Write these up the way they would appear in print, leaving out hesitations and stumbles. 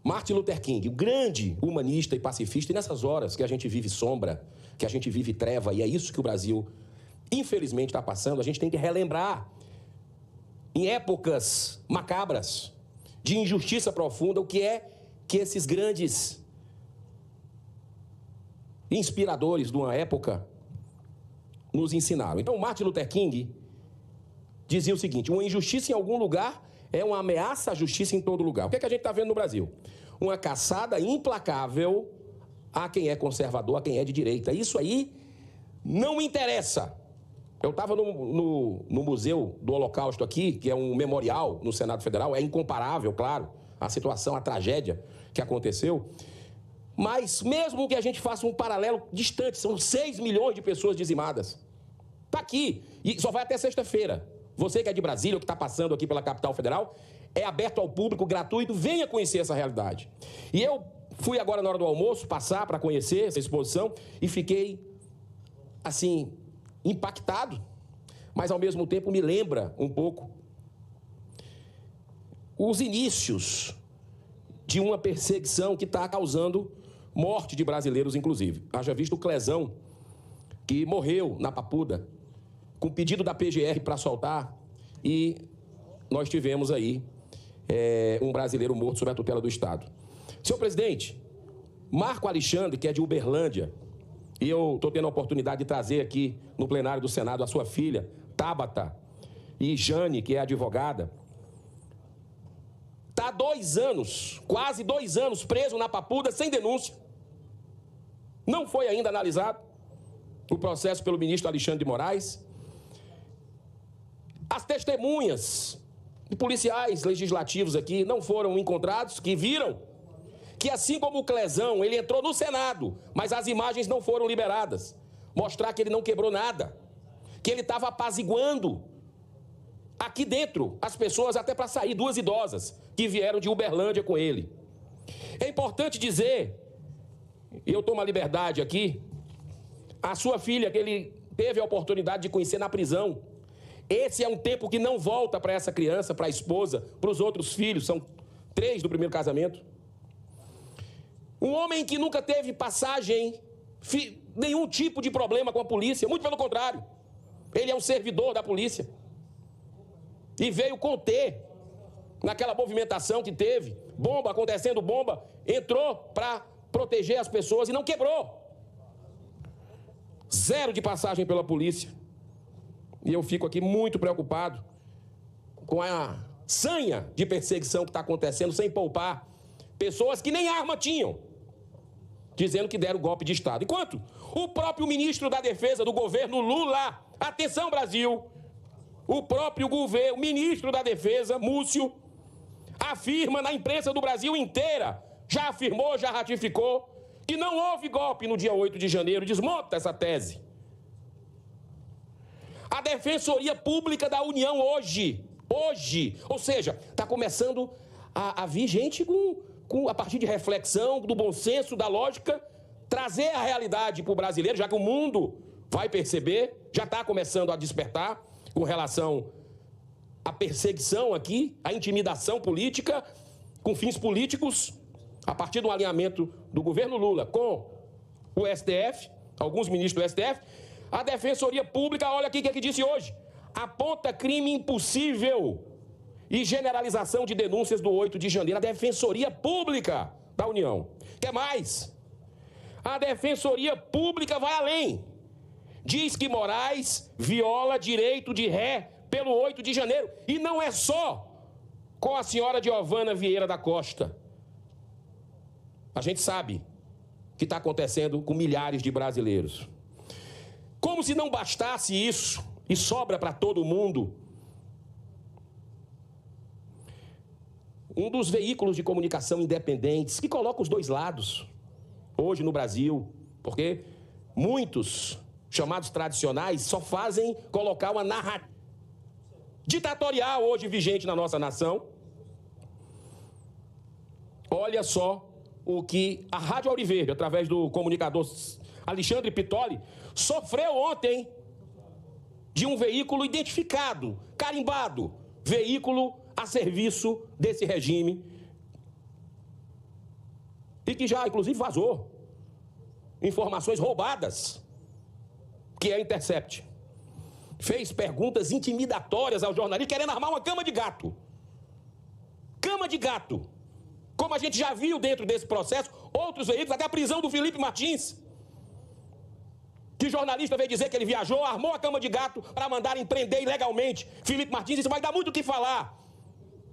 Martin Luther King, o grande humanista e pacifista, e nessas horas que a gente vive sombra, que a gente vive treva, e é isso que o Brasil, infelizmente, está passando, a gente tem que relembrar, em épocas macabras, de injustiça profunda, o que é que esses grandes inspiradores de uma época nos ensinaram. Então, Martin Luther King dizia o seguinte: uma injustiça em algum lugar é uma ameaça à justiça em todo lugar. O que é que a gente está vendo no Brasil? Uma caçada implacável a quem é conservador, a quem é de direita. Isso aí não interessa. Eu estava no Museu do Holocausto aqui, que é um memorial no Senado Federal, é incomparável, claro, a situação, a tragédia que aconteceu. Mas mesmo que a gente faça um paralelo distante, são 6 milhões de pessoas dizimadas. Está aqui, e só vai até sexta-feira. Você que é de Brasília, ou que está passando aqui pela capital federal, é aberto ao público, gratuito, venha conhecer essa realidade. E eu fui agora na hora do almoço, passar para conhecer essa exposição, e fiquei, assim, impactado, mas ao mesmo tempo me lembra um pouco os inícios de uma perseguição que está causando morte de brasileiros, inclusive. Haja visto o Clezão, que morreu na Papuda, com pedido da PGR para soltar, e nós tivemos aí um brasileiro morto sob a tutela do Estado. Senhor presidente, Marco Alexandre, que é de Uberlândia, e eu estou tendo a oportunidade de trazer aqui no plenário do Senado a sua filha, Tabata, e Jane, que é advogada, está há 2 anos, quase 2 anos, preso na Papuda sem denúncia. Não foi ainda analisado o processo pelo ministro Alexandre de Moraes. As testemunhas de policiais legislativos aqui não foram encontrados, que viram que, assim como o Clezão, ele entrou no Senado, mas as imagens não foram liberadas. Mostrar que ele não quebrou nada, que ele estava apaziguando aqui dentro as pessoas até para sair, 2 idosas que vieram de Uberlândia com ele. É importante dizer, e eu tomo a liberdade aqui, a sua filha, que ele teve a oportunidade de conhecer na prisão. Esse é um tempo que não volta para essa criança, para a esposa, para os outros filhos, são 3 do primeiro casamento. Um homem que nunca teve passagem, nenhum tipo de problema com a polícia, muito pelo contrário. Ele é um servidor da polícia. E veio conter, naquela movimentação que teve, bomba acontecendo, bomba, entrou para proteger as pessoas e não quebrou. 0 de passagem pela polícia. E eu fico aqui muito preocupado com a sanha de perseguição que está acontecendo, sem poupar pessoas que nem arma tinham, dizendo que deram golpe de Estado. Enquanto o próprio ministro da Defesa do governo Lula, atenção Brasil, o próprio governo, ministro da Defesa, Múcio, afirma na imprensa do Brasil inteira, já afirmou, já ratificou, que não houve golpe no dia 8 de janeiro, desmonta essa tese. A Defensoria Pública da União hoje, ou seja, está começando a vir gente a partir de reflexão, do bom senso, da lógica, trazer a realidade para o brasileiro, já que o mundo vai perceber, já está começando a despertar com relação à perseguição aqui, à intimidação política, com fins políticos, a partir do alinhamento do governo Lula com o STF, alguns ministros do STF. A Defensoria Pública, olha aqui o que disse hoje, aponta crime impossível e generalização de denúncias do 8 de janeiro. A Defensoria Pública da União. Quer mais? A Defensoria Pública vai além. Diz que Moraes viola direito de ré pelo 8 de janeiro. E não é só com a senhora Giovana Vieira da Costa. A gente sabe o que está acontecendo com milhares de brasileiros. Como se não bastasse isso, e sobra para todo mundo, um dos veículos de comunicação independentes que coloca os 2 lados, hoje no Brasil, porque muitos chamados tradicionais só fazem colocar uma narrativa ditatorial hoje vigente na nossa nação. Olha só o que a Rádio Auriverde, através do comunicador Alexandre Pitoli, sofreu ontem de um veículo identificado, carimbado, veículo a serviço desse regime e que já, inclusive, vazou informações roubadas, que é a Intercept. Fez perguntas intimidatórias ao jornalista, querendo armar uma cama de gato. Cama de gato. Como a gente já viu dentro desse processo, outros veículos, até a prisão do Felipe Martins. Que jornalista veio dizer que ele viajou, armou a cama de gato para mandarem prender ilegalmente Felipe Martins. Isso vai dar muito o que falar.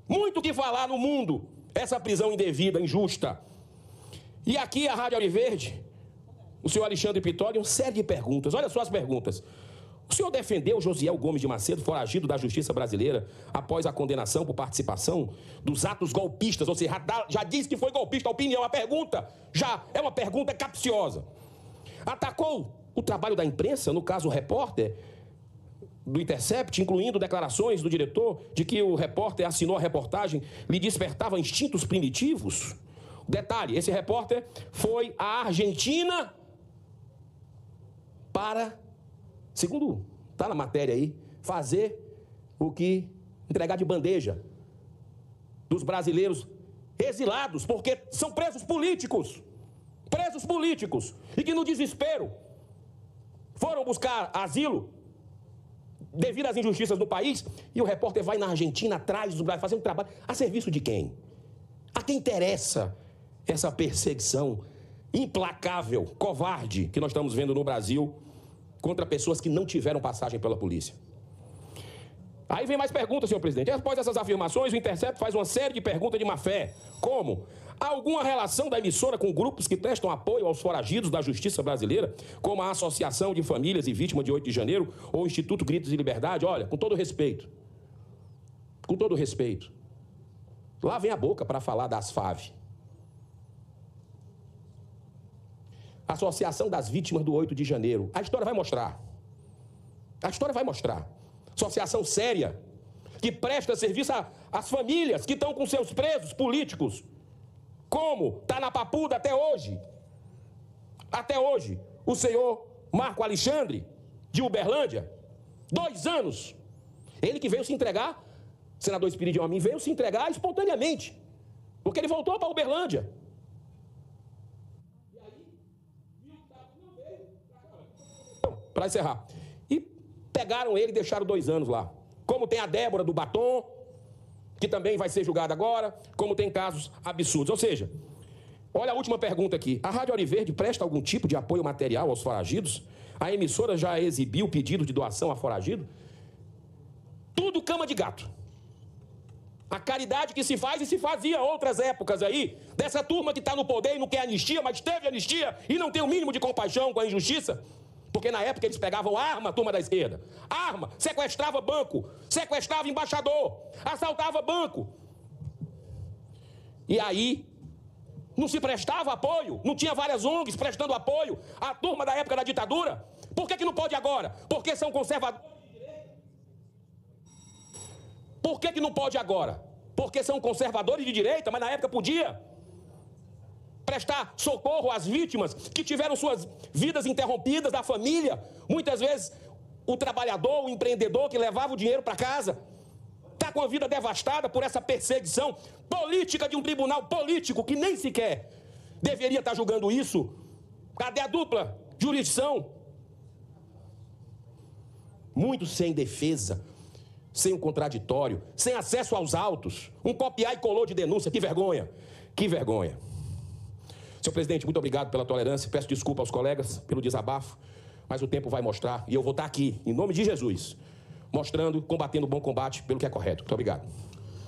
Muito o que falar no mundo. Essa prisão indevida, injusta. E aqui a Rádio Auriverde, o senhor Alexandre Pitoli, uma série de perguntas. Olha só as perguntas. O senhor defendeu Josiel Gomes de Macedo, foragido da justiça brasileira, após a condenação por participação dos atos golpistas, ou seja, já disse que foi golpista, a opinião, a pergunta já é uma pergunta capciosa. Atacou o trabalho da imprensa, no caso o repórter do Intercept, incluindo declarações do diretor de que o repórter assinou a reportagem, lhe despertava instintos primitivos. Detalhe, esse repórter foi à Argentina para, segundo está na matéria aí, fazer o que entregar de bandeja dos brasileiros exilados, porque são presos políticos, e que no desespero foram buscar asilo devido às injustiças do país, e o repórter vai na Argentina atrás do Brasil, fazer um trabalho a serviço de quem? A quem interessa essa perseguição implacável, covarde, que nós estamos vendo no Brasil contra pessoas que não tiveram passagem pela polícia. Aí vem mais perguntas, senhor presidente. Após essas afirmações, o Intercept faz uma série de perguntas de má fé, como: há alguma relação da emissora com grupos que prestam apoio aos foragidos da justiça brasileira, como a Associação de Famílias e Vítimas de 8 de Janeiro ou o Instituto Gritos de Liberdade? Olha, com todo respeito, lavem a boca para falar da ASFAV. Associação das Vítimas do 8 de Janeiro. A história vai mostrar. Associação séria, que presta serviço às famílias que estão com seus presos políticos. Como está na papuda até hoje. O senhor Marco Alexandre, de Uberlândia, 2 anos. Ele que veio se entregar, o senador Espiridião Amin veio se entregar espontaneamente, porque ele voltou para Uberlândia. Para encerrar. E pegaram ele e deixaram 2 anos lá. Como tem a Débora do Batom, que também vai ser julgada agora, como tem casos absurdos. Ou seja, olha a última pergunta aqui. A Rádio Auriverde presta algum tipo de apoio material aos foragidos? A emissora já exibiu pedido de doação a foragido? Tudo cama de gato. A caridade que se faz e se fazia outras épocas aí, dessa turma que está no poder e não quer anistia, mas teve anistia e não tem o mínimo de compaixão com a injustiça. Porque na época eles pegavam arma, a turma da esquerda. Arma, sequestrava banco, sequestrava embaixador, assaltava banco. E aí, não se prestava apoio, não tinha várias ONGs prestando apoio à turma da época da ditadura. Por que não pode agora? Porque são conservadores de direita. Por que não pode agora? Porque são conservadores de direita, mas na época podia prestar socorro às vítimas que tiveram suas vidas interrompidas, da família. Muitas vezes o trabalhador, o empreendedor que levava o dinheiro para casa está com a vida devastada por essa perseguição política de um tribunal político que nem sequer deveria estar julgando isso. Cadê a dupla jurisdição? Muito sem defesa, sem um contraditório, sem acesso aos autos, um copiar e colou de denúncia. Que vergonha, que vergonha. Senhor presidente, muito obrigado pela tolerância. Peço desculpa aos colegas pelo desabafo, mas o tempo vai mostrar, e eu vou estar aqui, em nome de Jesus, mostrando, combatendo o bom combate pelo que é correto. Muito obrigado.